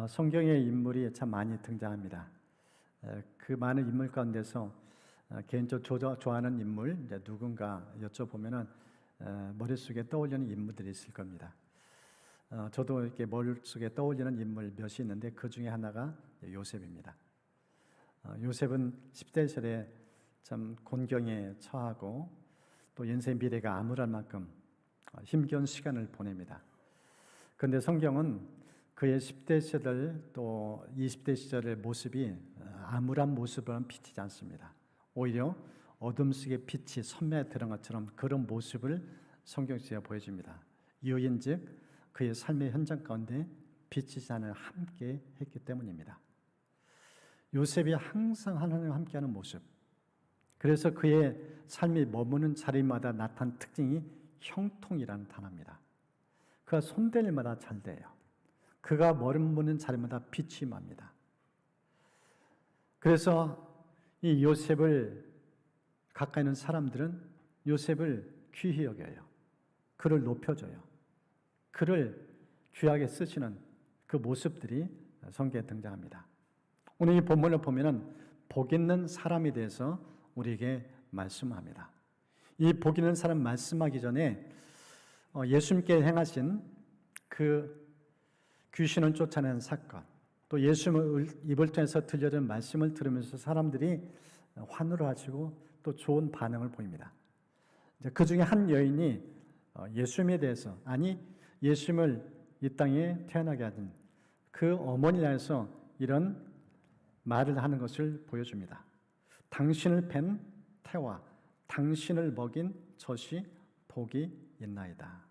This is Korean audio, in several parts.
성경의 인물이 참 많이 등장합니다. 그 많은 인물 가운데서 개인적으로 좋아하는 인물 이제 누군가 여쭤보면은 머릿속에 떠올리는 인물들이 있을 겁니다. 저도 이렇게 머릿속에 떠올리는 인물 몇이 있는데 그 중에 하나가 요셉입니다. 요셉은 10대 시절에 참 곤경에 처하고 또 인생 미래가 암울할 만큼 힘겨운 시간을 보냅니다. 그런데 성경은 그의 10대 시절 또 20대 시절의 모습이 암울한 모습으로는 비치지 않습니다. 오히려 어둠 속에 빛이 선명히 드러난 것처럼 그런 모습을 성경에서 보여줍니다. 이유인즉 그의 삶의 현장 가운데 빛이 하나님 함께 했기 때문입니다. 요셉이 항상 하나님과 함께하는 모습, 그래서 그의 삶이 머무는 자리마다 나타난 특징이 형통이라는 단어입니다. 그가 손댈 일마다 잘 돼요. 그가 머무는 자리마다 빛이 임합니다. 그래서 이 요셉을 가까이 있는 사람들은 요셉을 귀히 여겨요. 그를 높여줘요. 그를 귀하게 쓰시는 그 모습들이 성경에 등장합니다. 오늘 이 본문을 보면은 복 있는 사람에 대해서 우리에게 말씀합니다. 이 복 있는 사람 말씀하기 전에 예수님께 행하신 그 귀신을 쫓아낸 사건, 또 예수님의 입을 통해서 들려진 말씀을 들으면서 사람들이 환호를 하시고 또 좋은 반응을 보입니다. 그 중에 한 여인이 예수님에 대해서, 아니 예수님을 이 땅에 태어나게 하신 그 어머니를 향해서 이런 말을 하는 것을 보여줍니다. 당신을 뵌 태와 당신을 먹인 젖이 복이 있나이다.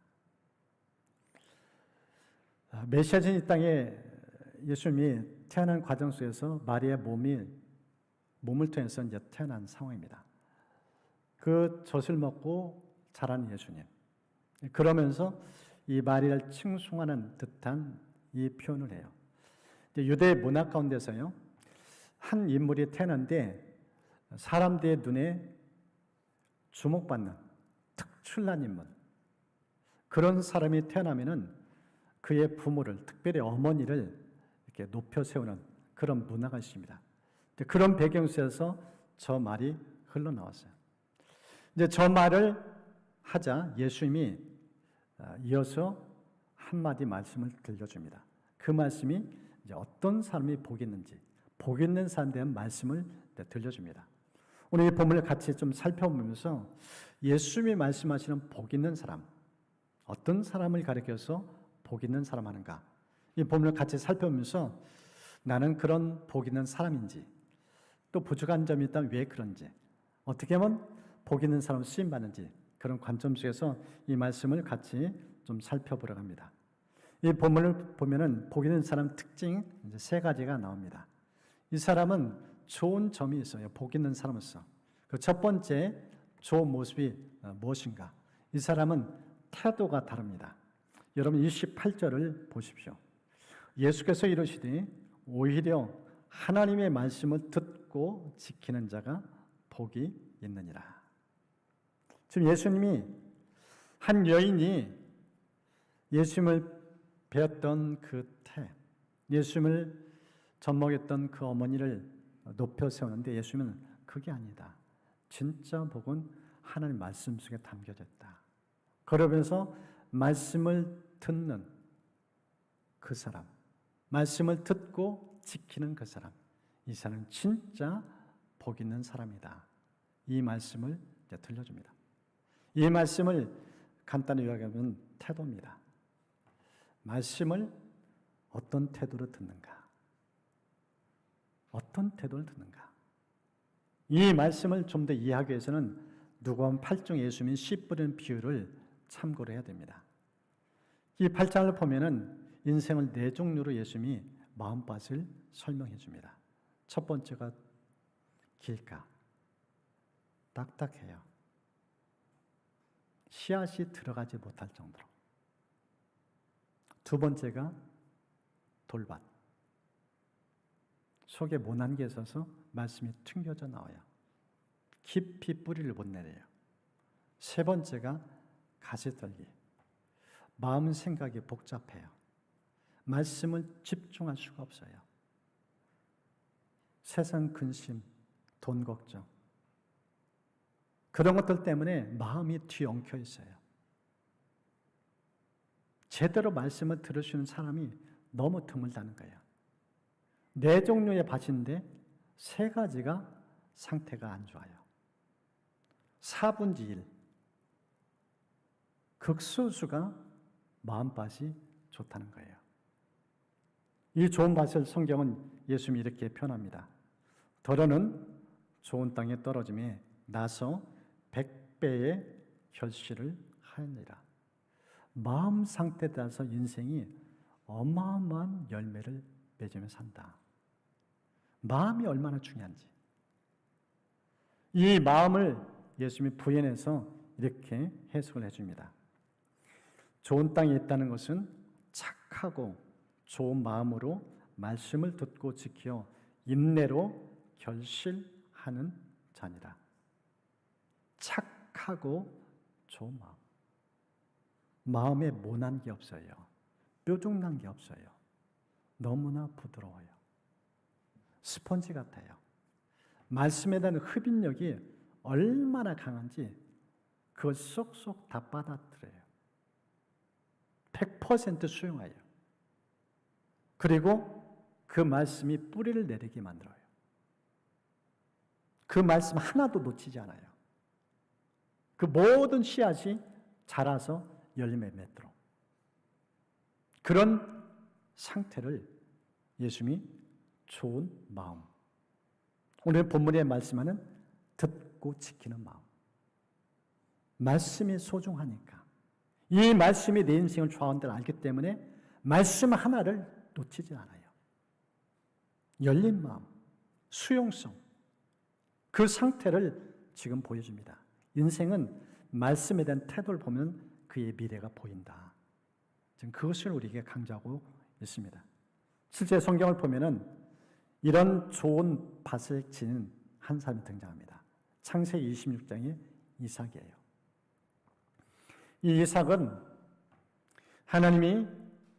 메시아진 이 땅에 예수님이 태어난 과정 속에서 마리아의 몸을 통해서 이제 태어난 상황입니다. 그 젖을 먹고 자란 예수님. 그러면서 이 마리아를 칭송하는 듯한 이 표현을 해요. 유대 문화 가운데서요, 한 인물이 태어났는데 사람들의 눈에 주목받는 특출난 인물, 그런 사람이 태어나면은 그의 부모를, 특별히 어머니를 이렇게 높여 세우는 그런 문화가 있습니다. 그런 배경 속에서 저 말이 흘러나왔어요. 이제 저 말을 하자 예수님이 이어서 한마디 말씀을 들려줍니다. 그 말씀이 이제 어떤 사람이 복이 있는지, 복 있는 사람에 대한 말씀을 들려줍니다. 오늘 이 본문을 같이 좀 살펴보면서 예수님이 말씀하시는 복 있는 사람, 어떤 사람을 가리켜서 복 있는 사람 하는가? 이 본문을 같이 살펴보면서 나는 그런 복 있는 사람인지, 또 부족한 점이 있다면 왜 그런지, 어떻게 하면 복 있는 사람을 쓰임받는지, 그런 관점 속에서 이 말씀을 같이 좀 살펴보려고 합니다. 이 본문을 보면은 복 있는 사람 특징 이제 세 가지가 나옵니다. 이 사람은 좋은 점이 있어요. 복 있는 사람으로서. 그 첫 번째 좋은 모습이 무엇인가? 이 사람은 태도가 다릅니다. 여러분 28절을 보십시오. 예수께서 이르시되 오히려 하나님의 말씀을 듣고 지키는 자가 복이 있느니라. 지금 예수님이 한 여인이 예수님을 배웠던 그 예수님을 젖먹였던 그 어머니를 높여 세우는데 예수님은 그게 아니다. 진짜 복은 하나님 말씀 속에 담겨져 있다. 그러면서 말씀을 듣는 그 사람, 말씀을 듣고 지키는 그 사람, 이 사람은 진짜 복 있는 사람이다. 이 말씀을 이제 들려줍니다. 이 말씀을 간단히 요약하면 태도입니다. 말씀을 어떤 태도로 듣는가? 어떤 태도를 듣는가? 이 말씀을 좀 더 이해하기 위해서는 누가복음 8장 예수님이 씨 뿌리는 비유를 참고를 해야 됩니다. 이 8장을 보면은 인생을 네 종류로 예수님이 마음밭을 설명해 줍니다. 첫 번째가 길가, 딱딱해요. 씨앗이 들어가지 못할 정도로. 두 번째가 돌밭, 속에 모난 게 있어서 말씀이 튕겨져 나와요. 깊이 뿌리를 못 내려요. 세 번째가 가시떨기, 마음 생각이 복잡해요. 말씀을 집중할 수가 없어요. 세상 근심, 돈 걱정, 그런 것들 때문에 마음이 뒤엉켜 있어요. 제대로 말씀을 들을 수 있는 사람이 너무 드물다는 거예요. 네 종류의 밭인데 세 가지가 상태가 안 좋아요. 4분의 1, 극소수가 마음밭이 좋다는 거예요. 이 좋은 밭을 성경은 예수님이 이렇게 표현합니다. 더러는 좋은 땅에 떨어짐에 나서 100배의 결실을 하였느니라. 마음 상태에 따라서 인생이 어마어마한 열매를 맺으며 산다. 마음이 얼마나 중요한지. 이 마음을 예수님이 부연해서 이렇게 해석을 해줍니다. 좋은 땅에 있다는 것은 착하고 좋은 마음으로 말씀을 듣고 지켜 인내로 결실하는 자니라. 착하고 좋은 마음. 마음에 모난 게 없어요. 뾰족난 게 없어요. 너무나 부드러워요. 스펀지 같아요. 말씀에 대한 흡인력이 얼마나 강한지 그걸 쏙쏙 다 받아들여요. 100% 수용해요. 그리고 그 말씀이 뿌리를 내리게 만들어요. 그 말씀 하나도 놓치지 않아요. 그 모든 씨앗이 자라서 열매 맺도록. 그런 상태를 예수님이 좋은 마음. 오늘 본문에 말씀하는 듣고 지키는 마음. 말씀이 소중하니까. 이 말씀이 내 인생을 좌우하는 걸 알기 때문에 말씀 하나를 놓치지 않아요. 열린 마음, 수용성, 그 상태를 지금 보여줍니다. 인생은 말씀에 대한 태도를 보면 그의 미래가 보인다. 지금 그것을 우리에게 강조하고 있습니다. 실제 성경을 보면은 이런 좋은 밭을 지닌 한 사람이 등장합니다. 창세기 26장의 이삭이에요. 이 이삭은 하나님이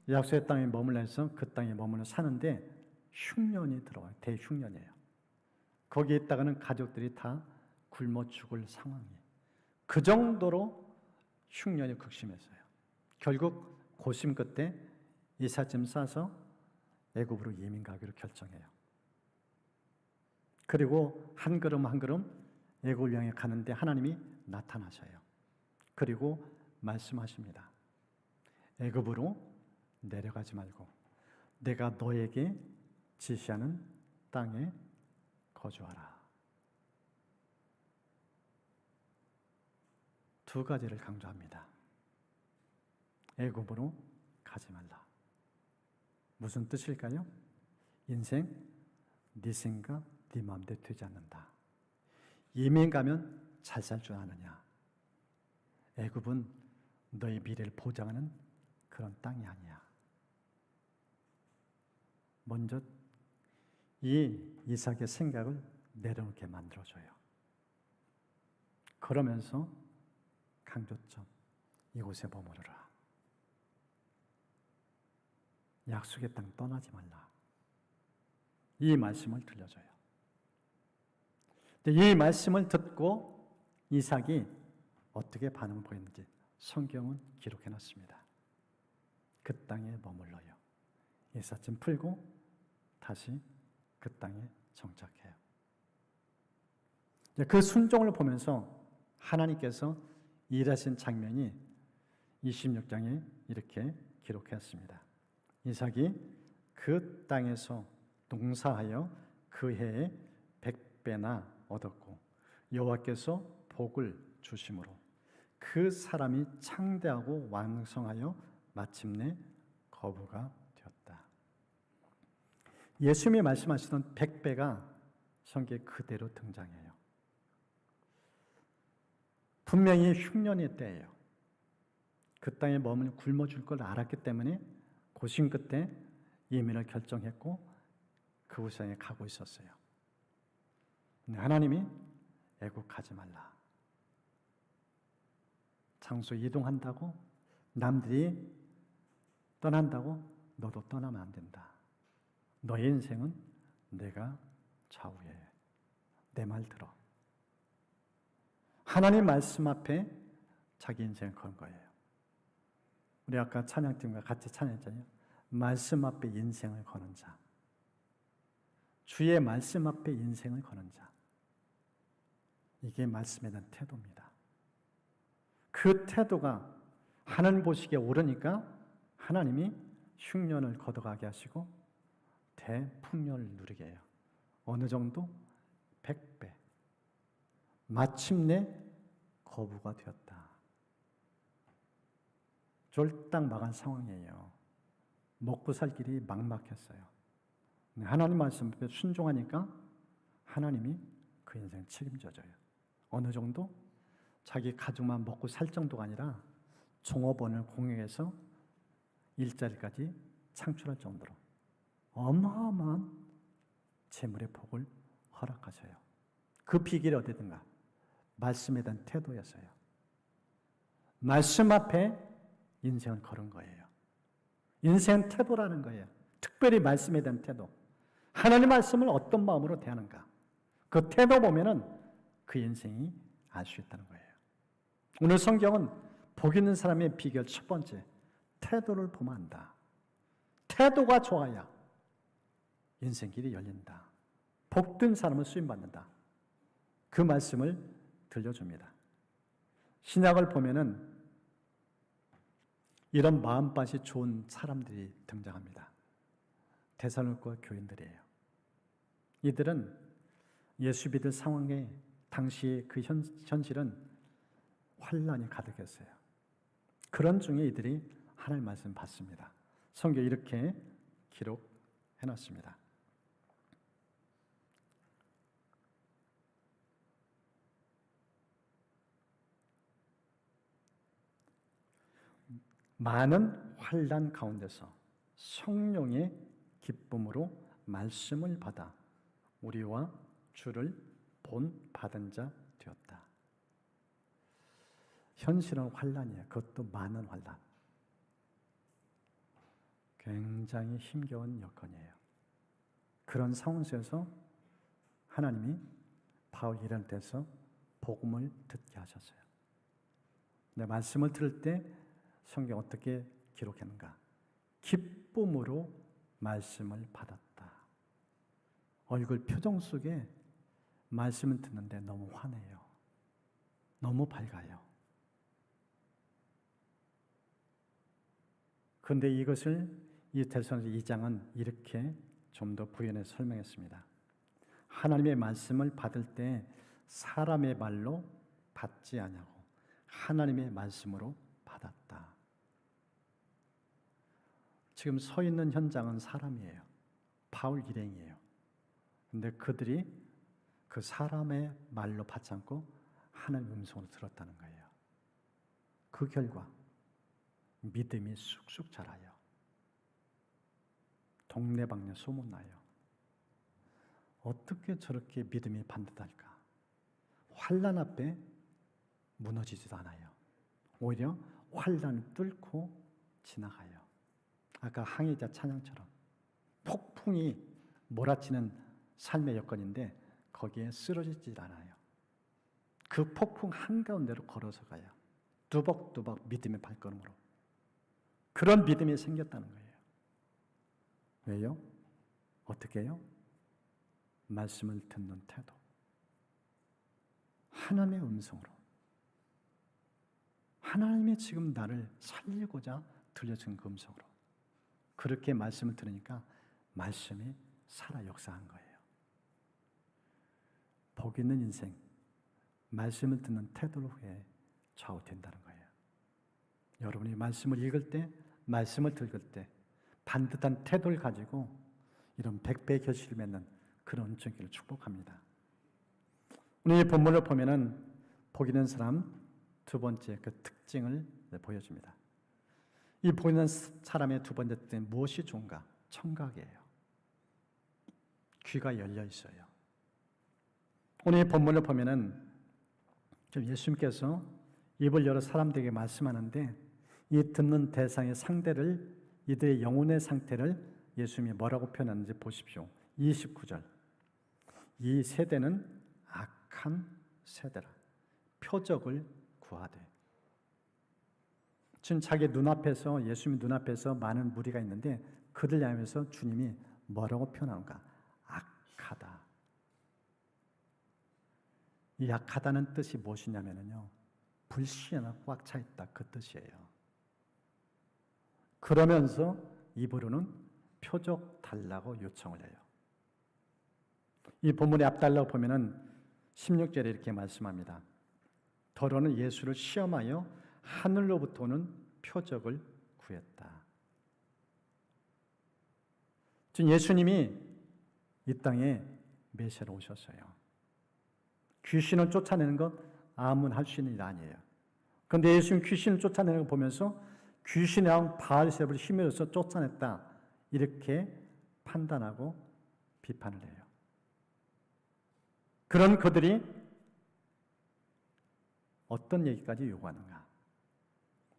약속의 땅에 머물러 해서 그 땅에 머물러 사는데 흉년이 들어와요. 대흉년이에요. 거기에 있다가는 가족들이 다 굶어 죽을 상황이에요. 그 정도로 흉년이 극심했어요. 결국 고심 끝에 이삿짐 싸서 애굽으로 이민 가기로 결정해요. 그리고 한 걸음 한 걸음 애굽을 향해 가는데 하나님이 나타나셔요. 그리고 말씀하십니다. 애굽으로 내려가지 말고 내가 너에게 지시하는 땅에 거주하라. 두 가지를 강조합니다. 애굽으로 가지 말라. 무슨 뜻일까요? 인생 네 생각, 네 마음대로 되지 않는다. 이민 가면 잘 살 줄 아느냐? 애굽은 너의 미래를 보장하는 그런 땅이 아니야. 먼저 이 이삭의 생각을 내려놓게 만들어줘요. 그러면서 강조점, 이곳에 머무르라. 약속의 땅 떠나지 말라. 이 말씀을 들려줘요. 이 말씀을 듣고 이삭이 어떻게 반응을 보였는지 성경은 기록해놨습니다. 그 땅에 머물러요. 이삿짐 풀고 다시 그 땅에 정착해요. 그 순종을 보면서 하나님께서 일하신 장면이 26장에 이렇게 기록했습니다. 이삭이 그 땅에서 농사하여 그 해에 100배나 얻었고 여호와께서 복을 주심으로 그 사람이 창대하고 왕성하여 마침내 거부가 되었다. 예수님이 말씀하시던 100배가 성경에 그대로 등장해요. 분명히 흉년의 때예요. 그 땅에 머물러 굶어 줄 걸 알았기 때문에 고심 끝에 이민을 결정했고 그곳에 가고 있었어요. 근데 하나님이 애국 가지 말라. 장소 이동한다고, 남들이 떠난다고 너도 떠나면 안 된다. 너의 인생은 내가 좌우해. 내 말 들어. 하나님 말씀 앞에 자기 인생을 건 거예요. 우리 아까 찬양팀과 같이 찬양했잖아요. 말씀 앞에 인생을 거는 자. 주의 말씀 앞에 인생을 거는 자. 이게 말씀에 대한 태도입니다. 그 태도가 하나님 보시기에 옳으니까 하나님이 흉년을 걷어가게 하시고 대풍년을 누리게 해요. 어느 정도? 100배. 마침내 거부가 되었다. 쫄딱 망한 상황이에요. 먹고 살 길이 막막했어요. 하나님 말씀 앞에 순종하니까 하나님이 그 인생을 책임져줘요. 어느 정도? 자기 가족만 먹고 살 정도가 아니라 종업원을 공유해서 일자리까지 창출할 정도로 어마어마한 재물의 복을 허락하셔요. 그 비결이 어디든가 말씀에 대한 태도였어요. 말씀 앞에 인생을 걸은 거예요. 인생 태도라는 거예요. 특별히 말씀에 대한 태도. 하나님 말씀을 어떤 마음으로 대하는가. 그 태도 보면은 그 인생이 알 수 있다는 거예요. 오늘 성경은 복 있는 사람의 비결 첫 번째, 태도를 보면 안다. 태도가 좋아야 인생길이 열린다. 복된 사람을 쓰임받는다. 그 말씀을 들려줍니다. 신약을 보면은 이런 마음밭이 좋은 사람들이 등장합니다. 데살로니가 교인들이에요. 이들은 예수 믿을 상황에 당시의 그 현실은 환난이 가득했어요. 그런 중에 이들이 하나님 말씀 받습니다. 성경에 이렇게 기록해놨습니다. 많은 환난 가운데서 성령의 기쁨으로 말씀을 받아 우리와 주를 본받은 자 되었다. 현실은 환난이에요. 그것도 많은 환난. 굉장히 힘겨운 여건이에요. 그런 상황 속에서 하나님이 바울 이런 데서 복음을 듣게 하셨어요. 내 말씀을 들을 때 성경 어떻게 기록했는가? 기쁨으로 말씀을 받았다. 얼굴 표정 속에 말씀을 듣는데 너무 환해요. 너무 밝아요. 그런데 이것을 이 데살로니가 2장은 이렇게 좀 더 부연해서 설명했습니다. 하나님의 말씀을 받을 때 사람의 말로 받지 아니하고 하나님의 말씀으로 받았다. 지금 서 있는 현장은 사람이에요. 바울 일행이에요. 근데 그들이 그 사람의 말로 받지 않고 하나님의 음성으로 들었다는 거예요. 그 결과 믿음이 쑥쑥 자라요. 동네방네 소문나요. 어떻게 저렇게 믿음이 반듯할까? 환난 앞에 무너지지도 않아요. 오히려 환난을 뚫고 지나가요. 아까 항해자 찬양처럼 폭풍이 몰아치는 삶의 여건인데 거기에 쓰러지질 않아요. 그 폭풍 한가운데로 걸어서 가요. 뚜벅뚜벅 믿음의 발걸음으로. 그런 믿음이 생겼다는 거예요. 왜요? 어떻게 해요? 말씀을 듣는 태도. 하나님의 음성으로. 하나님이 지금 나를 살리고자 들려준 그 음성으로. 그렇게 말씀을 들으니까 말씀이 살아 역사한 거예요. 복 있는 인생, 말씀을 듣는 태도로 후에 좌우된다는 거예요. 여러분이 말씀을 읽을 때, 말씀을 들을 때 반듯한 태도를 가지고 이런 100배의 결실을 맺는 그런 은총기를 축복합니다. 오늘 이 본문을 보면은 복 있는 사람 두 번째 그 특징을 보여줍니다. 이 복 있는 사람의 두 번째 특징은 무엇이 좋은가? 청각이에요. 귀가 열려 있어요. 오늘 이 본문을 보면은 예수님께서 입을 열어 사람들에게 말씀하는데 이 듣는 대상의 상대를 이들의 영혼의 상태를 예수님이 뭐라고 표현하는지 보십시오. 29절. 이 세대는 악한 세대라. 표적을 구하되. 지금 자기 눈앞에서, 예수님 눈앞에서 많은 무리가 있는데 그들 향해서 주님이 뭐라고 표현하는가? 악하다. 이 약하다는 뜻이 무엇이냐면요, 불신하고 꽉 차 있다, 그 뜻이에요. 그러면서 입으로는 표적 달라고 요청을 해요. 이 본문의 앞달라고 보면은 16절에 이렇게 말씀합니다. 더러는 예수를 시험하여 하늘로부터 오는 표적을 구했다. 지금 예수님이 이 땅에 메시아로 오셨어요. 귀신을 쫓아내는 것 아무나 할 수 있는 일 아니에요. 그런데 예수님 귀신을 쫓아내는 걸 보면서 귀신의 왕 바알세불을 힘으로써 쫓아냈다, 이렇게 판단하고 비판을 해요. 그런 그들이 어떤 얘기까지 요구하는가?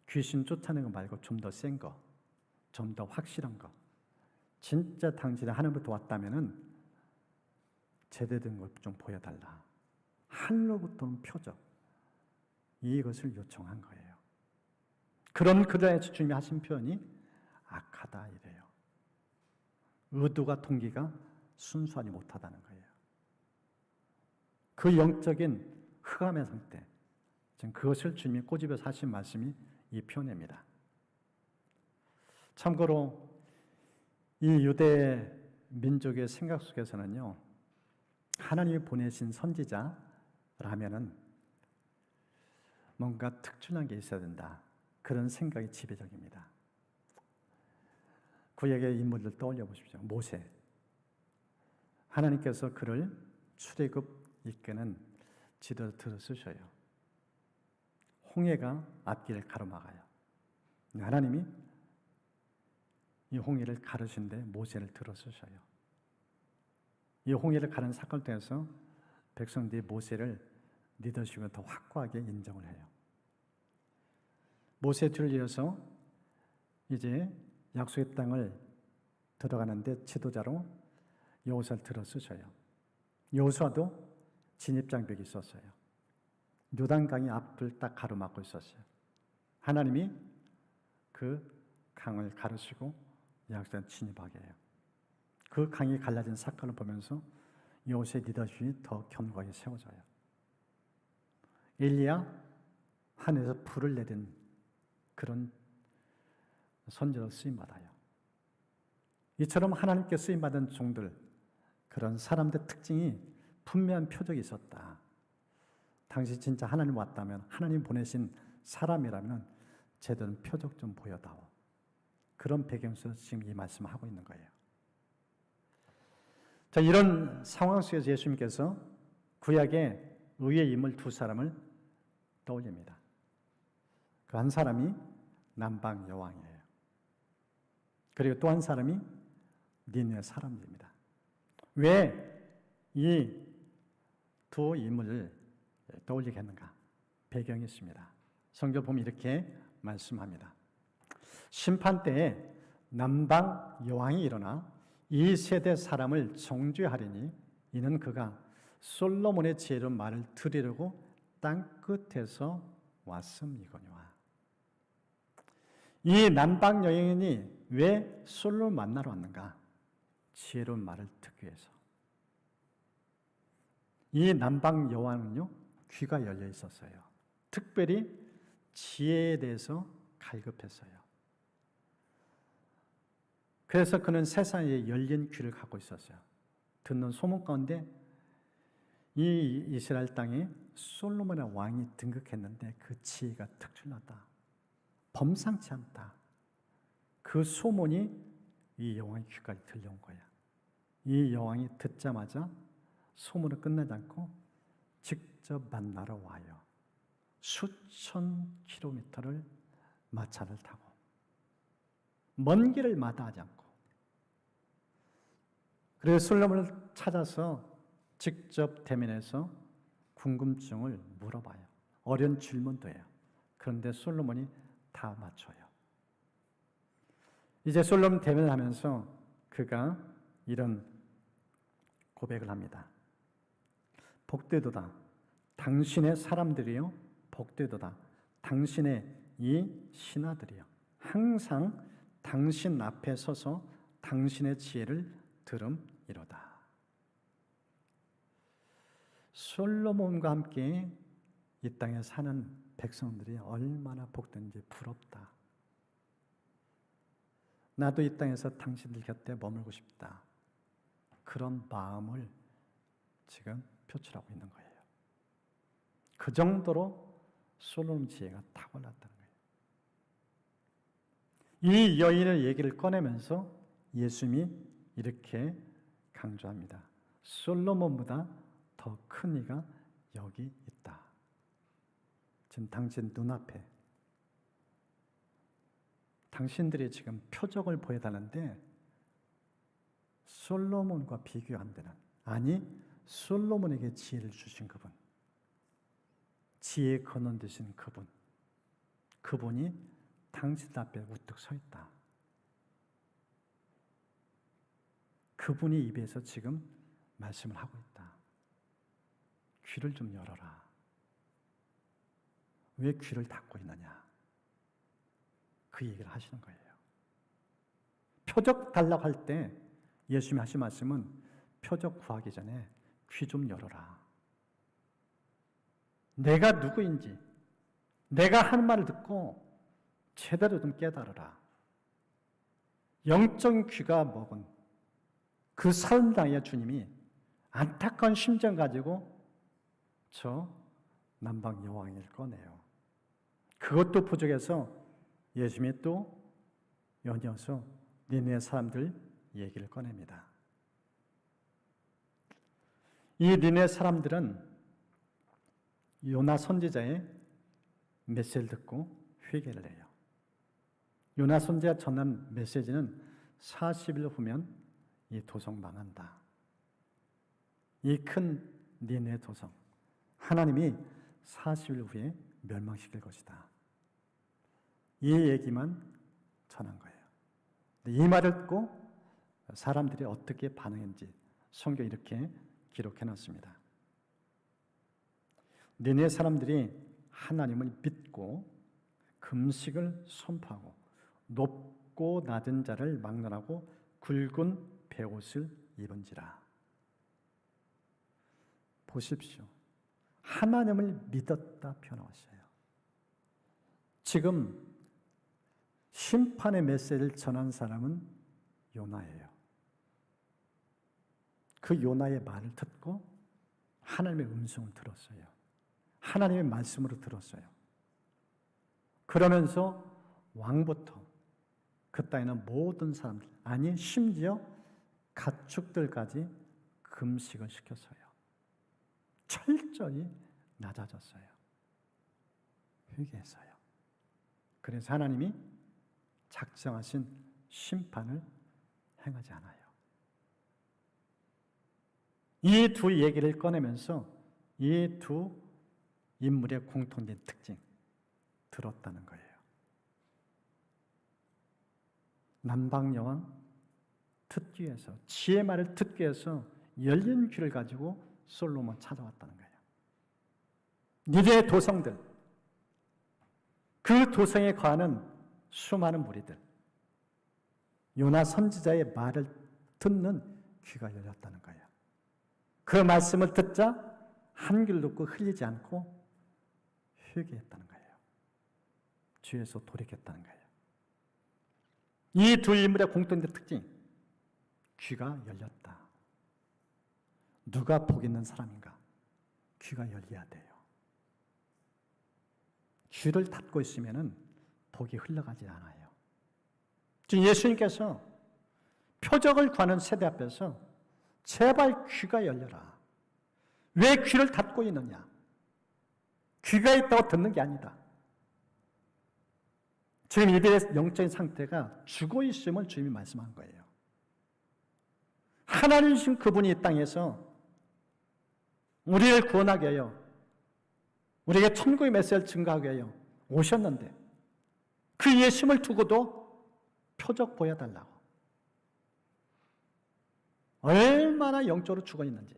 귀신 쫓아내는 거 말고 좀 더 센 거, 좀 더 확실한 거. 진짜 당신이 하늘부터 왔다면은 제대로 된 것 좀 보여달라. 하늘로부터 온 표적. 이것을 요청한 거예요. 그런 그들의 주님이 하신 표현이 악하다 이래요. 의도가 동기가 순수하지 못하다는 거예요. 그 영적인 흑암의 상태, 그것을 주님이 꼬집어서 하신 말씀이 이 표현입니다. 참고로 이 유대 민족의 생각 속에서는요, 하나님이 보내신 선지자라면은 뭔가 특출난 게 있어야 된다, 그런 생각이 지배적입니다. 구약의 인물들 떠올려 보십시오. 모세. 하나님께서 그를 출애굽 이끄는 지도를 들어 쓰셔요. 홍해가 앞길을 가로막아요. 하나님이 이 홍해를 가르신데 모세를 들어 쓰셔요. 이 홍해를 가른 사건을 통해서 백성들이 모세를 리더십을 더 확고하게 인정을 해요. 모세 뒤를 이어서 이제 약속의 땅을 들어가는데 지도자로 여호수아를 들어 쓰셔요. 여호수아도 진입장벽이 있었어요. 요단강이 앞을 딱 가로막고 있었어요. 하나님이 그 강을 가르시고 약속에 진입하게 해요. 그 강이 갈라진 사건을 보면서 여호수아의 리더십이 더 견고하게 세워져요. 엘리야, 하늘에서 불을 내린 그런 선지로 쓰임받아요. 이처럼 하나님께 쓰임받은 종들, 그런 사람들의 특징이 분명한 표적이 있었다. 당시 진짜 하나님 왔다면, 하나님 보내신 사람이라면 제대로 표적 좀 보여다오. 그런 배경에서 지금 이 말씀을 하고 있는 거예요. 자, 이런 상황 속에서 예수님께서 구약의 의의 인물 두 사람을 떠올립니다. 그 한 사람이 남방 여왕이에요. 그리고 또 한 사람이 니느웨 사람들입니다. 왜 이 두 인물을 떠올리게 했는가? 배경이 있습니다. 성경 보면 이렇게 말씀합니다. 심판 때에 남방 여왕이 일어나 이 세대 사람을 정죄하리니 이는 그가 솔로몬의 지혜로운 말을 들으려고 땅 끝에서 왔음이거니와. 이 남방 여인이 왜 솔로몬을 만나러 왔는가? 지혜로운 말을 듣기 위해서. 이 남방 여왕은요, 귀가 열려 있었어요. 특별히 지혜에 대해서 갈급했어요. 그래서 그는 세상에 열린 귀를 갖고 있었어요. 듣는 소문 가운데 이 이스라엘 땅에 솔로몬의 왕이 등극했는데 그 지혜가 특출나다, 범상치 않다, 그 소문이 이 여왕의 귀까지 들려온 거야. 이 여왕이 듣자마자 소문을 끝내지 않고 직접 만나러 와요. 수천 킬로미터를 마차를 타고 먼 길을 마다하지 않고. 그래서 솔로몬을 찾아서 직접 대면해서 궁금증을 물어봐요. 어려운 질문도 해요. 그런데 솔로몬이 다 맞춰요. 이제 솔로몬 대면을 하면서 그가 이런 고백을 합니다. 복되도다. 당신의 사람들이요. 복되도다. 당신의 이 신하들이요. 항상 당신 앞에 서서 당신의 지혜를 들음이로다. 솔로몬과 함께 이 땅에 사는 백성들이 얼마나 복된지 부럽다. 나도 이 땅에서 당신들 곁에 머물고 싶다. 그런 마음을 지금 표출하고 있는 거예요. 그 정도로 솔로몬 지혜가 탁월했다는 거예요. 이 여인의 얘기를 꺼내면서 예수님이 이렇게 강조합니다. 솔로몬보다 더 큰 이가 여기 있다. 지금 당신 눈앞에 당신들이 지금 표적을 보여달라는데 솔로몬과 비교 안 되는, 아니 솔로몬에게 지혜를 주신 그분, 지혜의 근원 되신 그분, 그분이 당신 앞에 우뚝 서 있다. 그분이 입에서 지금 말씀을 하고 있다. 귀를 좀 열어라. 왜 귀를 닫고 있느냐? 그 얘기를 하시는 거예요. 표적 달라고 할 때 예수님이 하신 말씀은 표적 구하기 전에 귀 좀 열어라. 내가 누구인지, 내가 하는 말을 듣고 제대로 좀 깨달으라. 영적 귀가 먹은 그 사람당의 주님이 안타까운 심정 가지고 저 남방 여왕을 꺼내요. 그것도 부족해서 예수님이 또 연이어서 니네 사람들 얘기를 꺼냅니다. 이 니네 사람들은 요나 선지자의 메시지를 듣고 회개를 해요. 요나 선지자가 전한 메시지는 40일 후면 이 도성 망한다. 이 큰 니네 도성, 하나님이 40일 후에 멸망시킬 것이다. 이 얘기만 전한 거예요. 이 말을 듣고 사람들이 어떻게 반응했는지 성경에 이렇게 기록해놨습니다. 니네 사람들이 하나님을 믿고 금식을 선포하고 높고 낮은 자를 막론하고 굵은 베옷을 입은지라. 보십시오. 하나님을 믿었다 표현하셨어요. 지금 심판의 메시지를 전한 사람은 요나예요. 그 요나의 말을 듣고 하나님의 음성을 들었어요. 하나님의 말씀으로 들었어요. 그러면서 왕부터 그 땅에는 모든 사람들, 아니 심지어 가축들까지 금식을 시켰어요. 철저히 낮아졌어요. 회개했어요. 그래서 하나님이 작정하신 심판을 행하지 않아요. 이 두 얘기를 꺼내면서 이 두 인물의 공통된 특징 들었다는 거예요. 남방여왕 듣기 위해서, 지혜의 말을 듣기 위해서 열린 귀를 가지고 솔로몬 찾아왔다는 거예요. 니네 도성들, 그 도성에 거하는 수많은 무리들, 요나 선지자의 말을 듣는 귀가 열렸다는 거예요. 그 말씀을 듣자 한 귀를 듣고 흘리지 않고 회개했다는 거예요. 죄에서 돌이켰다는 거예요. 이 두 인물의 공통된 특징, 귀가 열렸다. 누가 복 있는 사람인가? 귀가 열려야 돼요. 귀를 닫고 있으면 복이 흘러가지 않아요. 지금 예수님께서 표적을 구하는 세대 앞에서 제발 귀가 열려라. 왜 귀를 닫고 있느냐? 귀가 있다고 듣는 게 아니다. 지금 이들의 영적인 상태가 죽어 있음을 주님이 말씀한 거예요. 하나님이신 그분이 이 땅에서 우리를 구원하게 하여 우리에게 천국의 메시지를 증거하게 하여 오셨는데 그 예수님을 두고도 표적 보여달라고. 얼마나 영적으로 죽어 있는지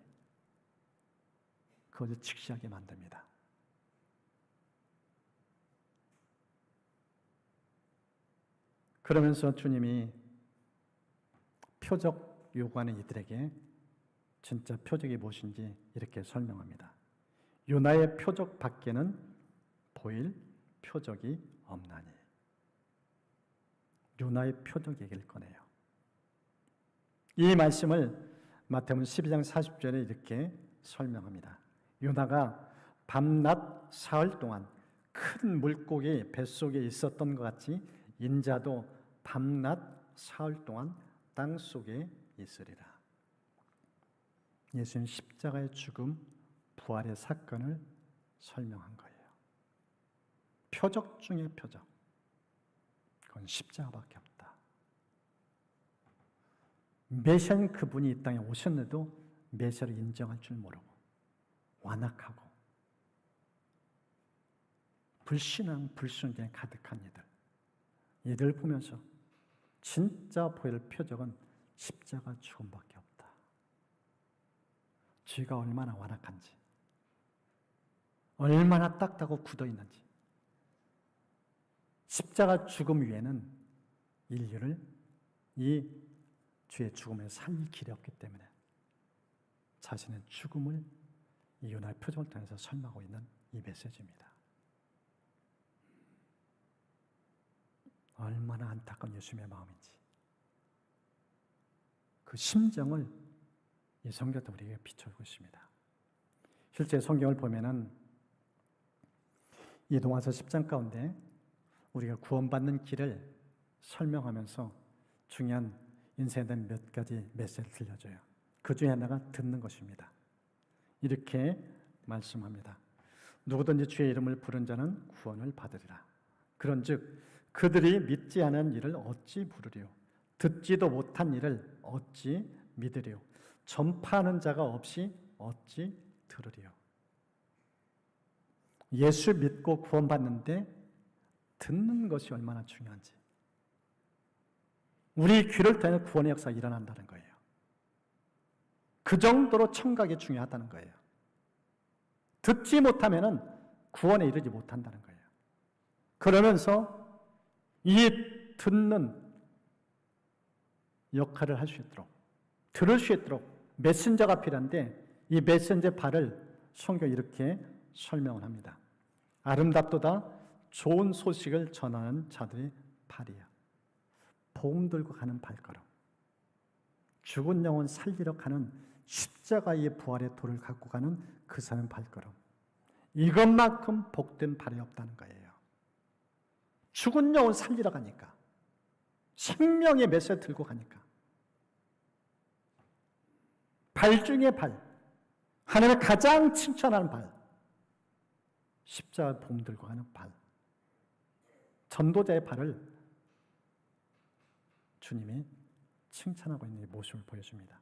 그것을 직시하게 만듭니다. 그러면서 주님이 표적 요구하는 이들에게 진짜 표적이 무엇인지 이렇게 설명합니다. 요나의 표적 밖에는 보일 표적이 없나니. 요나의 표적 얘기를 꺼내요. 이 말씀을 마태복음 12장 40절에 이렇게 설명합니다. 요나가 밤낮 사흘 동안 큰 물고기 뱃속에 있었던 것 같이 인자도 밤낮 사흘 동안 땅속에 있으리라. 예수님 십자가의 죽음, 부활의 사건을 설명한 거예요. 표적 중에 표적. 그건 십자가밖에 없다. 메시아는 그분이 이 땅에 오셨는데도 메시아를 인정할 줄 모르고 완악하고 불신앙, 불순종에 가득한 이들 보면서 진짜 보일 표적은 십자가 죽음밖에 없다. 죄가 얼마나 완악한지, 얼마나 딱딱하고 굳어있는지, 십자가 죽음 위에는 인류를 이 죄의 죽음에 살릴 길이 없기 때문에 자신의 죽음을 이 요나의 표적을 통해서 설명하고 있는 이 메시지입니다. 얼마나 안타까운 예수님의 마음인지 그 심정을 이 성경도 우리에게 비춰주고 있습니다. 실제 성경을 보면은 이 동화서 10장 가운데 우리가 구원받는 길을 설명하면서 중요한 인생에 대한 몇 가지 메시지를 들려줘요. 그 중에 하나가 듣는 것입니다. 이렇게 말씀합니다. 누구든지 주의 이름을 부른 자는 구원을 받으리라. 그런즉 그들이 믿지 않은 일을 어찌 부르리요? 듣지도 못한 일을 어찌 믿으리요? 전파하는 자가 없이 어찌 들으리요? 예수 믿고 구원받는데 듣는 것이 얼마나 중요한지, 우리 귀를 통해 구원의 역사가 일어난다는 거예요. 그 정도로 청각이 중요하다는 거예요. 듣지 못하면 구원에 이르지 못한다는 거예요. 그러면서 이 듣는 역할을 할 수 있도록, 들을 수 있도록 메신저가 필요한데 이 메신저의 발을 성경이 이렇게 설명을 합니다. 아름답도다 좋은 소식을 전하는 자들의 발이야. 복음 들고 가는 발걸음. 죽은 영혼 살리러 가는 십자가의 부활의 도를 갖고 가는 그 사람의 발걸음. 이것만큼 복된 발이 없다는 거예요. 죽은 영혼 살리러 가니까. 생명의 메시지 들고 가니까. 발 중에 발. 하나님의 가장 칭찬하는 발. 십자가 복음 들고 가는 발. 전도자의 발을 주님이 칭찬하고 있는 모습을 보여줍니다.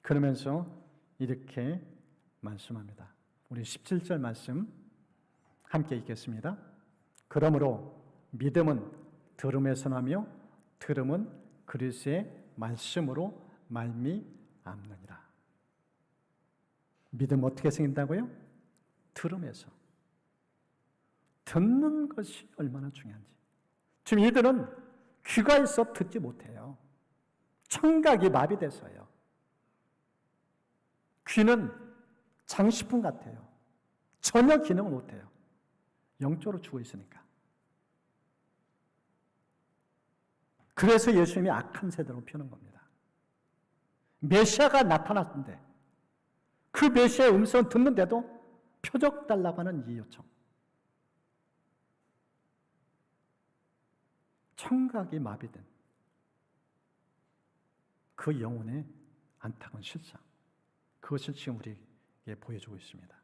그러면서 이렇게 말씀합니다. 우리 17절 말씀 함께 읽겠습니다. 그러므로 믿음은 들음에서 나며 들음은 그리스도의 말씀으로 말미암느니라. 믿음 어떻게 생긴다고요? 들음에서. 듣는 것이 얼마나 중요한지. 지금 이들은 귀가 있어 듣지 못해요. 청각이 마비돼서요. 귀는 장식품 같아요. 전혀 기능을 못해요. 영적으로 죽어 있으니까. 그래서 예수님이 악한 세대로 펴는 겁니다. 메시아가 나타났는데 그 메시아의 음성을 듣는데도 표적 달라고 하는 이 요청. 청각이 마비된 그 영혼의 안타까운 실상, 그것을 지금 우리에게 보여주고 있습니다.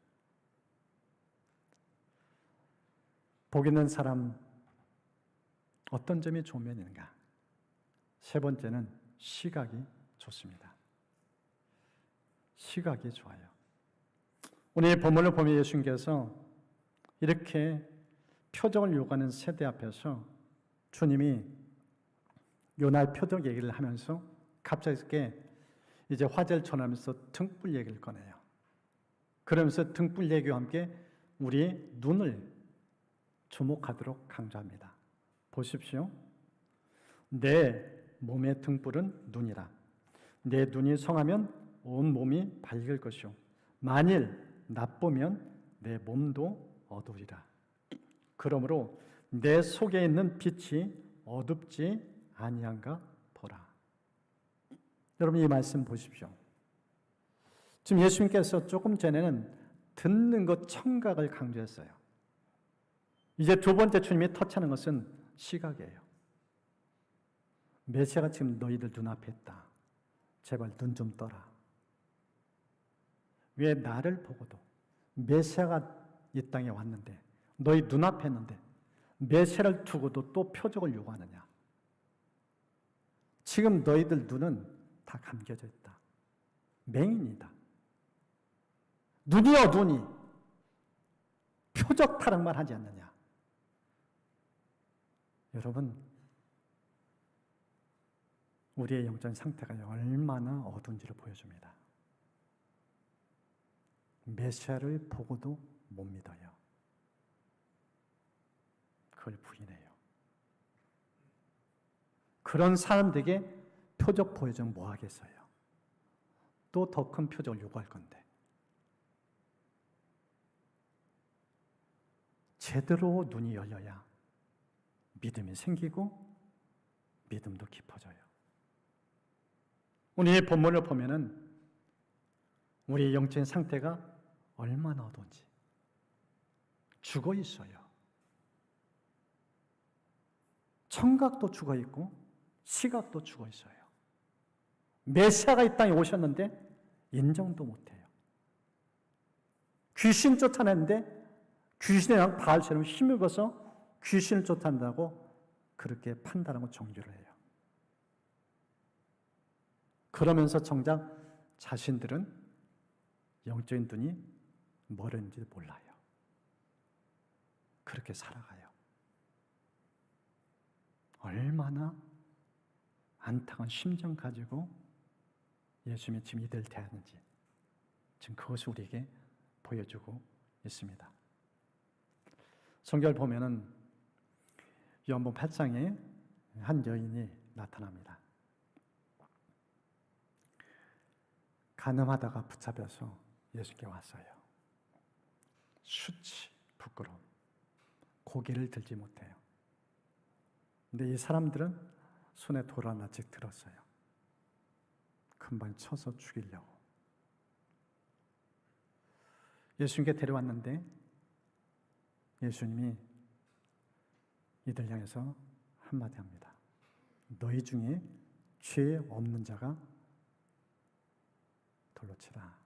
복 있는 사람 어떤 점이 좋은 면이 있는가? 세 번째는 시각이 좋습니다. 시각이 좋아요. 오늘 본문을 보면 예수님께서 이렇게 표적을 요구하는 세대 앞에서 주님이 요날 표적 얘기를 하면서 갑자기 이제 화제를 전하면서 등불 얘기를 꺼내요. 그러면서 등불 얘기와 함께 우리의 눈을 주목하도록 강조합니다. 보십시오. 내 몸의 등불은 눈이라. 내 눈이 성하면 온 몸이 밝을 것이요. 만일 나쁘면 내 몸도 어두우리라. 그러므로 내 속에 있는 빛이 어둡지 아니한가 보라. 여러분 이 말씀 보십시오. 지금 예수님께서 조금 전에는 듣는 것 청각을 강조했어요. 이제 두 번째 주님이 터치하는 것은 시각이에요. 메시아가 지금 너희들 눈앞에 있다. 제발 눈 좀 떠라. 왜 나를 보고도 메시아가 이 땅에 왔는데 너희 눈앞에 있는데 메시아를 두고도 또 표적을 요구하느냐. 지금 너희들 눈은 다 감겨져 있다. 맹인이다. 눈이 어두우니 표적 타령만 하지 않느냐. 여러분, 우리의 영적인 상태가 얼마나 어두운지를 보여줍니다. 메시아를 보고도 못 믿어요. 그걸 부인해요. 그런 사람들에게 표적 보여주면 뭐 하겠어요? 또 더 큰 표적을 요구할 건데. 제대로 눈이 열려야 믿음이 생기고 믿음도 깊어져요. 오늘 이 본문을 보면은 우리의 영적인 상태가 얼마나 어두운지 죽어 있어요. 청각도 죽어 있고 시각도 죽어 있어요. 메시아가 이 땅에 오셨는데 인정도 못해요. 귀신 쫓아내는데 귀신이랑 바알처럼 힘입어서 귀신을 쫓아낸다고 그렇게 판단하고 정죄를 해요. 그러면서 정작 자신들은 영적인 눈이 뭐였는지 몰라요. 그렇게 살아가요. 얼마나 안타까운 심정 가지고 예수님이 지금 이들을 대하는지 지금 그것을 우리에게 보여주고 있습니다. 성경을 보면은 요한복음 8장에 한 여인이 나타납니다. 간음하다가 붙잡혀서 예수께 왔어요. 수치, 부끄러움, 고개를 들지 못해요. 근데 이 사람들은 손에 돌 하나씩 들었어요. 금방 쳐서 죽이려고. 예수님께 데려왔는데 예수님이 이들 향해서 한마디 합니다. 너희 중에 죄 없는 자가 돌로 치라.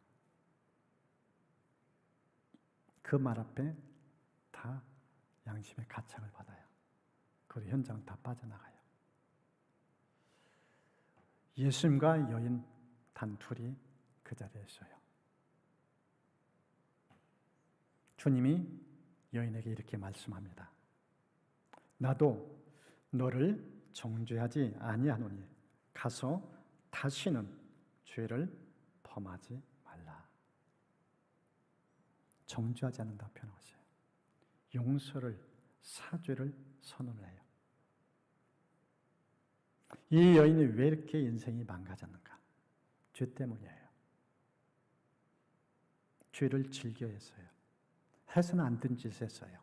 그 말 앞에 다 양심의 가책을 받아요. 그리고 현장은 다 빠져나가요. 예수님과 여인 단 둘이 그 자리에 있어요. 주님이 여인에게 이렇게 말씀합니다. 나도 너를 정죄하지 아니하노니 가서 다시는 죄를 범하지 말라. 정죄하지 않는다 표현하세요. 용서를, 사죄를 선언을 해요. 이 여인이 왜 이렇게 인생이 망가졌는가? 죄 때문이에요. 죄를 즐겨했어요. 해서는 안 된 짓을 했어요.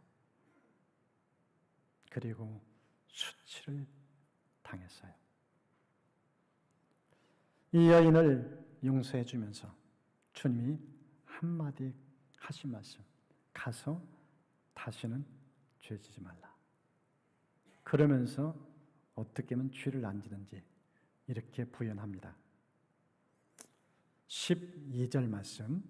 그리고 수치를 당했어요. 이 여인을 용서해 주면서 주님이 한마디 하신 말씀, 가서 다시는 죄 지지 말라. 그러면서 어떻게 하면 죄를 안 지는지 이렇게 부연합니다. 12절 말씀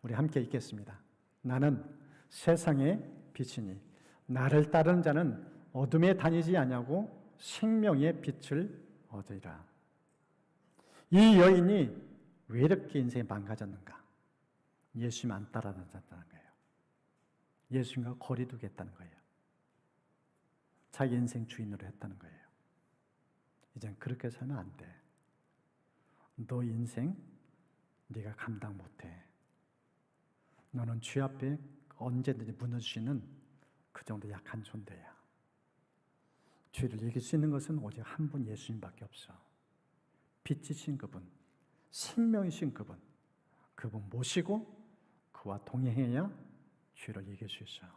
우리 함께 읽겠습니다. 나는 세상의 빛이니 나를 따르는 자는 어둠에 다니지 아니하고 생명의 빛을 얻으리라. 이 여인이 왜 이렇게 인생이 망가졌는가? 예수님 안 따라다녔다는 거예요. 예수님과 거리 두겠다는 거예요. 자기 인생 주인으로 했다는 거예요. 이젠 그렇게 살면 안 돼. 너 인생 네가 감당 못해. 너는 죄 앞에 언제든지 무너질 수 있는 그 정도 약한 존재야. 죄를 이길 수 있는 것은 오직 한 분 예수님밖에 없어. 빛이신 그분, 생명이신 그분, 그분 모시고 그와 동행해야 죄를 이길 수 있어요.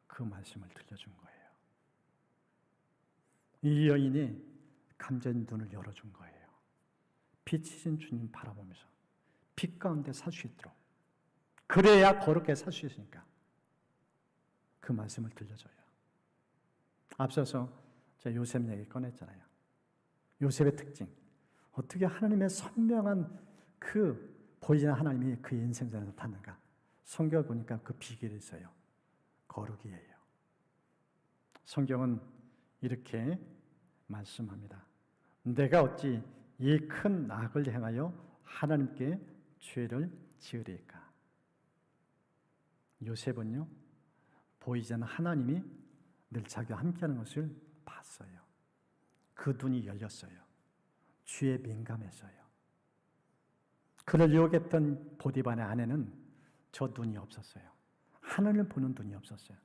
그 말씀을 들려준 거예요. 이 여인이 감전 눈을 열어준 거예요. 빛이신 주님 바라보면서 빛 가운데 살 수 있도록, 그래야 거룩하게 살 수 있으니까 그 말씀을 들려줘요. 앞서서 제가 요셉 얘기 꺼냈잖아요. 요셉의 특징, 어떻게 하나님의 선명한 그 보이지는 하나님이 그 인생 속에 나타나는가. 성경을 보니까 그 비결이 있어요. 거룩이에요. 성경은 이렇게 말씀합니다. 내가 어찌 이 큰 악을 행하여 하나님께 죄를 지으리까. 요셉은요, 보이지 않는 하나님이 늘 자기와 함께하는 것을 봤어요. 그 눈이 열렸어요. 죄에 민감했어요. 그를 유혹했던 보디발의 아내는 저 눈이 없었어요. 하나님을 보는 눈이 없었어요.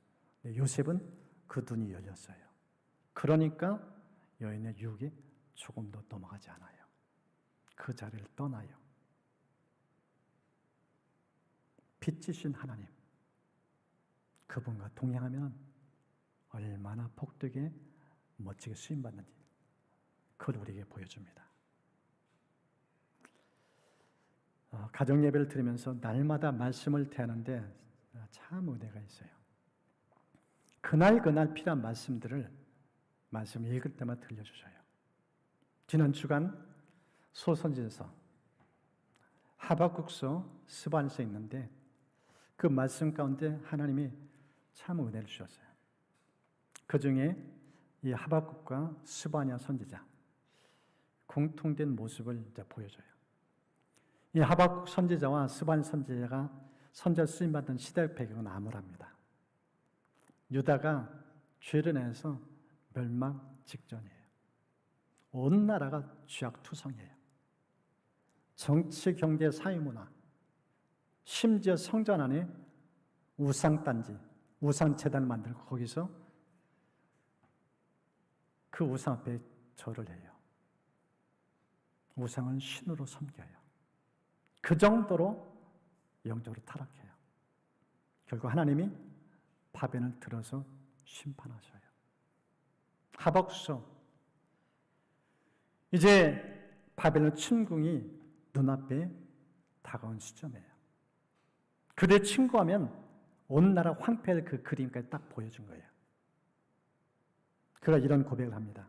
요셉은 그 눈이 열렸어요. 그러니까 여인의 유혹이 조금도 넘어가지 않아요. 그 자리를 떠나요. 빛이신 하나님, 그분과 동행하면 얼마나 복되게 멋지게 쓰임받는지 그걸 우리에게 보여줍니다. 가정 예배를 드리면서 날마다 말씀을 대하는데 참 은혜가 있어요. 그날 필요한 말씀들을 말씀 읽을 때마다 들려주셔요. 지난 주간 소선지서, 하박국서, 스바냐서 있는데 그 말씀 가운데 하나님이 참 은혜를 주셨어요. 그 중에 이 하박국과 스바냐 선지자 공통된 모습을 이제 보여줘요. 이 하박국 선지자와 스바냐 선지자가 선지자 쓰임받은 시대 배경은 암울합니다. 유다가 죄를 내서 멸망 직전이에요. 온 나라가 죄악투성이에요. 정치, 경제, 사회문화, 심지어 성전 안에 우상단지, 우상재단을 만들고 거기서 그 우상 앞에 절을 해요. 우상은 신으로 섬겨요. 그 정도로 영적으로 타락해요. 결국 하나님이 바벨을 들어서 심판하셔요. 하박국서, 이제 바벨론 침공이 눈앞에 다가온 시점이에요. 그들 침공하면 온 나라 황폐할 그 그림까지 딱 보여준 거예요. 그가 이런 고백을 합니다.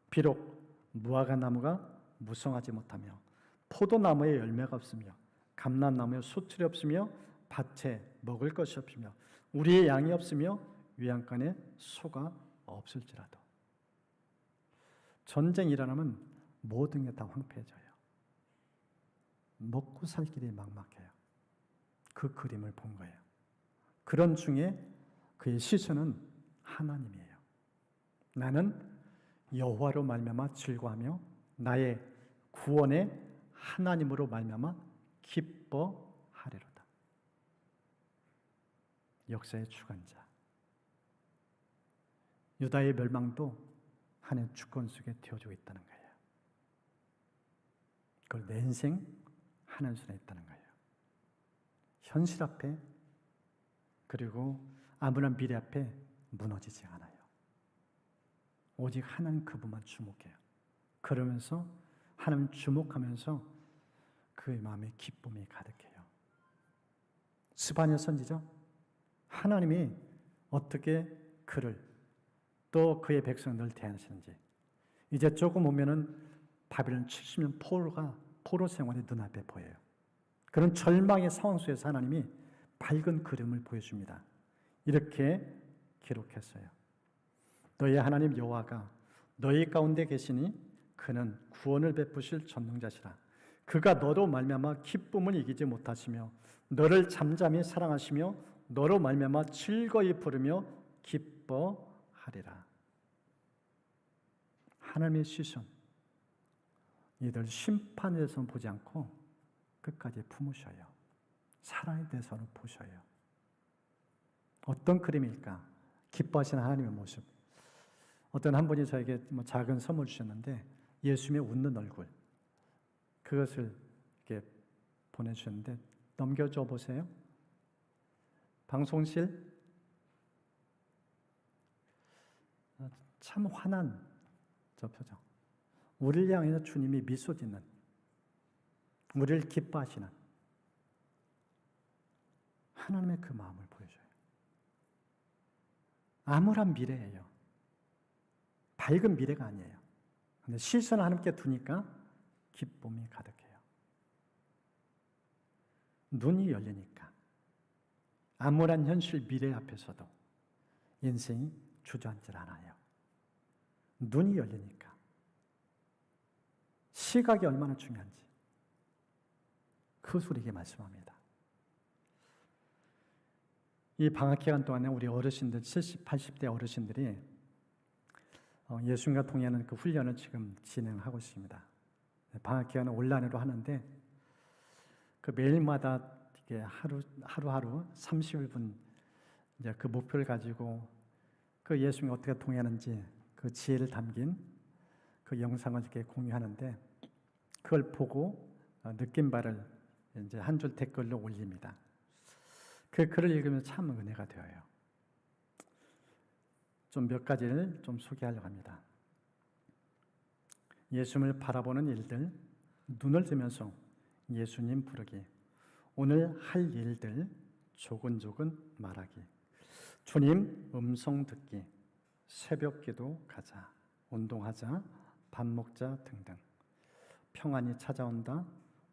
비록 무화과 나무가 무성하지 못하며 포도나무에 열매가 없으며 감람나무에 수출이 없으며 밭에 먹을 것이 없으며 우리의 양이 없으며 외양간에 소가 없을지라도 전쟁이 일어나면 모든 게 다 황폐해져요. 먹고 살 길이 막막해요. 그 그림을 본 거예요. 그런 중에 그의 시선은 하나님이에요. 나는 여호와로 말미암아 즐거워하며 나의 구원의 하나님으로 말미암아 기뻐하리로다. 역사의 주관자. 유다의 멸망도 하나님의 주권 속에 되어지고 있다는 거예요. 그걸 내 인생 하나님 손에 있다는 거예요. 현실 앞에 그리고 아무런 미래 앞에 무너지지 않아요. 오직 하나님 그분만 주목해요. 그러면서 하나님 주목하면서 그의 마음에 기쁨이 가득해요. 스바냐 선지자, 하나님이 어떻게 그를 또 그의 백성들을 대하시는지 이제 조금 오면은 바벨론 70년 포로 생활이 눈앞에 보여요. 그런 절망의 상황 속에서 하나님이 밝은 그림을 보여줍니다. 이렇게 기록했어요. 너희 하나님 여호와가 너희 가운데 계시니 그는 구원을 베푸실 전능자시라. 그가 너로 말미암아 기쁨을 이기지 못하시며 너를 잠잠히 사랑하시며 너로 말미암아 즐거이 부르며 기뻐하리라. 하나님의 시선, 이들 심판에 대해서는 보지 않고 끝까지 품으셔요. 사랑에 대해서는 보셔요. 어떤 그림일까? 기뻐하시는 하나님의 모습. 어떤 한 분이 저에게 작은 선물 주셨는데 예수님의 웃는 얼굴, 그것을 이렇게 보내주셨는데 넘겨줘 보세요. 방송실 참 환한 저 표정. 우리를 향해서 주님이 미소 짓는, 우리를 기뻐하시는 하나님의 그 마음을 보여줘요. 암울한 미래예요. 밝은 미래가 아니에요. 근데 시선을 하나님께 두니까 기쁨이 가득해요. 눈이 열리니까 암울한 현실 미래 앞에서도 인생이 주저앉질 않아요. 눈이 열리니까 시각이 얼마나 중요한지 그것을 우리에게 말씀합니다. 이 방학 기간 동안에 우리 어르신들 70, 80대 어르신들이 예수님과 동의하는 그 훈련을 지금 진행하고 있습니다. 방학 기간은 온라인으로 하는데 그 매일마다 이게 하루하루 30분 이제 그 목표를 가지고 그 예수님이 어떻게 동의하는지 그 지혜를 담긴 그 영상을 이렇게 공유하는데 그걸 보고 느낀 바를 이제 한 줄 댓글로 올립니다. 그 글을 읽으면 참 은혜가 되어요. 좀 몇 가지를 좀 소개하려고 합니다. 예수님을 바라보는 일들, 눈을 뜨면서 예수님 부르기, 오늘 할 일들 조근조근 말하기, 주님 음성 듣기, 새벽 기도 가자, 운동하자, 밥 먹자 등등. 평안이 찾아온다.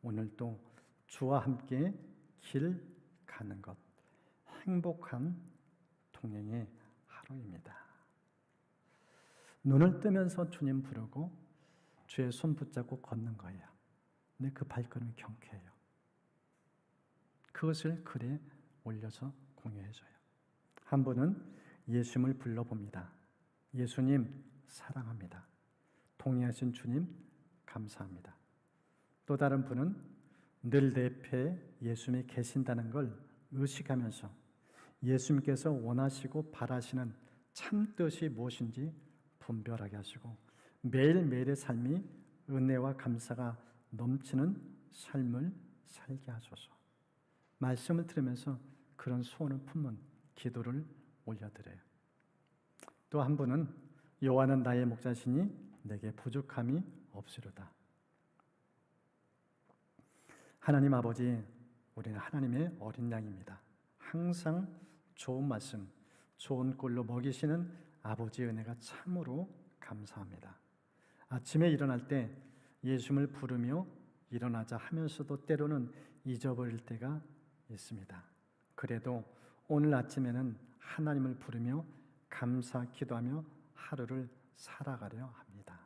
오늘도 주와 함께 길 가는 것. 행복한 동행의 하루입니다. 눈을 뜨면서 주님 부르고 주의 손 붙잡고 걷는 거예요. 근데 그 발걸음이 경쾌해요. 그것을 글에 올려서 공유해줘요. 한 분은 예수님을 불러봅니다. 예수님 사랑합니다. 동의하신 주님 감사합니다. 또 다른 분은 늘 내 옆에 예수님이 계신다는 걸 의식하면서 예수님께서 원하시고 바라시는 참뜻이 무엇인지 분별하게 하시고 매일매일의 삶이 은혜와 감사가 넘치는 삶을 살게 하소서. 말씀을 들으면서 그런 소원을 품은 기도를 올려드려요. 또 한 분은 여호와는 나의 목자시니 내게 부족함이 없으리로다. 하나님 아버지, 우리는 하나님의 어린 양입니다. 항상 좋은 말씀, 좋은 꼴로 먹이시는 아버지의 은혜가 참으로 감사합니다. 아침에 일어날 때 예수님을 부르며 일어나자 하면서도 때로는 잊어버릴 때가 있습니다. 그래도 오늘 아침에는 하나님을 부르며 감사 기도하며 하루를 살아가려 합니다.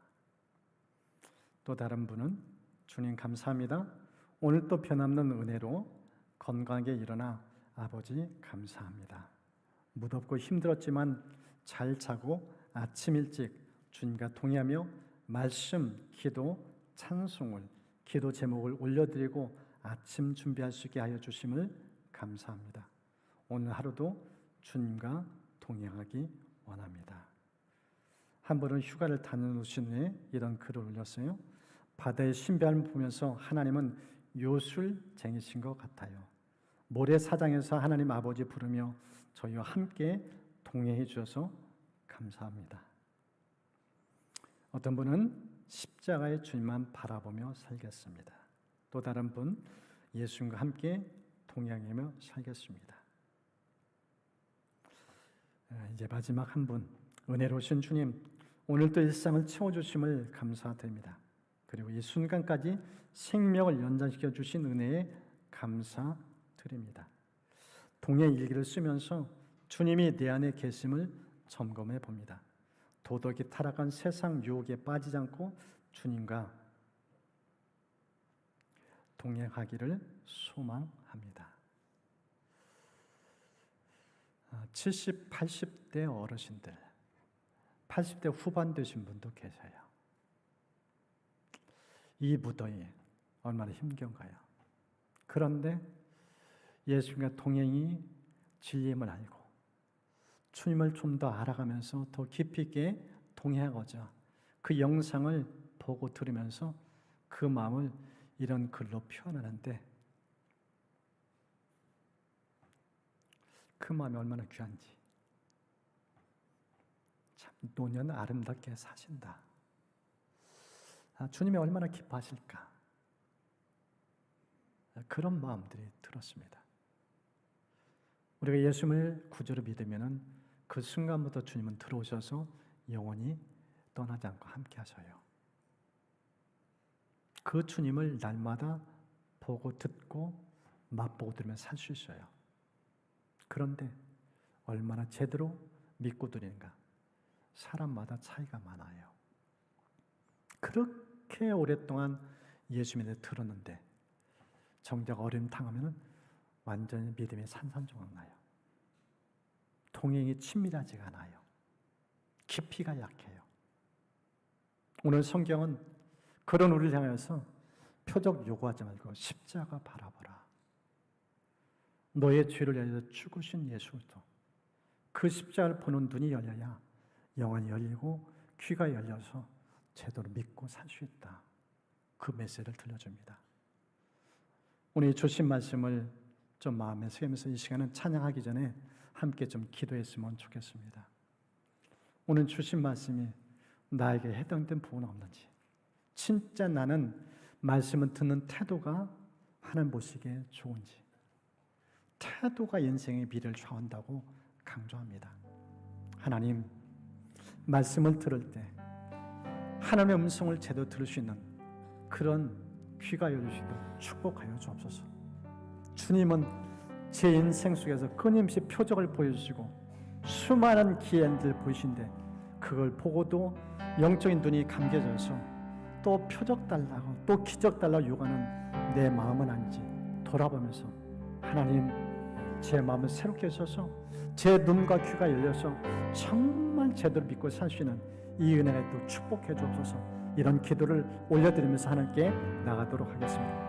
또 다른 분은 주님 감사합니다. 오늘 또 변함없는 은혜로 건강하게 일어나 아버지 감사합니다. 무덥고 힘들었지만 잘 자고 아침 일찍 주님과 동의하며 말씀, 기도, 찬송을, 기도 제목을 올려드리고 아침 준비할 수 있게 하여 주심을 감사합니다. 오늘 하루도 주님과 동행하기 원합니다. 한 분은 휴가를 다녀오신 후에 이런 글을 올렸어요. 바다의 신비함을 보면서 하나님은 요술쟁이신 것 같아요. 모래사장에서 하나님 아버지 부르며 저희와 함께 동행해 주셔서 감사합니다. 어떤 분은 십자가의 주님만 바라보며 살겠습니다. 또 다른 분, 예수님과 함께 동행하며 살겠습니다. 이제 마지막 한 분, 은혜로우신 주님, 오늘도 일상을 채워주심을 감사드립니다. 그리고 이 순간까지 생명을 연장시켜 주신 은혜에 감사드립니다. 동행 일기를 쓰면서 주님이 내 안에 계심을 점검해 봅니다. 도덕이 타락한 세상 유혹에 빠지지 않고 주님과 동행하기를 소망합니다. 70, 80대 어르신들, 80대 후반 되신 분도 계세요. 이 무더위 얼마나 힘겨운가요? 그런데 예수님과 동행이 진리임을 알고 주님을 좀 더 알아가면서 더 깊이 있게 동행하고자 그 영상을 보고 들으면서 그 마음을 이런 글로 표현하는데 그 마음이 얼마나 귀한지. 참 노년 아름답게 사신다. 주님이 얼마나 기뻐하실까. 그런 마음들이 들었습니다. 우리가 예수님을 구주로 믿으면 그 순간부터 주님은 들어오셔서 영원히 떠나지 않고 함께 하셔요. 그 주님을 날마다 보고 듣고 맛보고 들으며 살 수 있어요. 그런데 얼마나 제대로 믿고 드리는가. 사람마다 차이가 많아요. 그렇게 오랫동안 예수님에 대해 들었는데 정작 어려움 당하면 완전히 믿음이 산산조각 나요. 동행이 친밀하지가 않아요. 깊이가 약해요. 오늘 성경은 그런 우리를 향해서 표적 요구하지 말고 십자가 바라보라. 너의 죄를 위하여 죽으신 예수도 그 십자가를 보는 눈이 열려야 영안이 열리고 귀가 열려서 제대로 믿고 살 수 있다. 그 메시지를 들려줍니다. 오늘 이 주신 말씀을 좀 마음에 새기면서 이 시간은 찬양하기 전에 함께 좀 기도했으면 좋겠습니다. 오늘 주신 말씀이 나에게 해당된 부분은 없는지, 진짜 나는 말씀을 듣는 태도가 하나님 보시기에 좋은지, 태도가 인생의 미래를 좌우한다고 강조합니다. 하나님, 말씀을 들을 때 하나님의 음성을 제대로 들을 수 있는 그런 귀가 열리시도록 축복하여 주옵소서. 주님은 제 인생 속에서 끊임없이 표적을 보여주시고 수많은 기회들 보이신데 그걸 보고도 영적인 눈이 감겨져서 또 표적 달라고 또 기적 달라고 요구하는 내 마음은 아닌지 돌아보면서 하나님, 제 마음을 새롭게 하셔서 제 눈과 귀가 열려서 정말 제대로 믿고 살 수 있는 이 은혜를 또 축복해 주옵소서. 이런 기도를 올려드리면서 하나님께 나가도록 하겠습니다.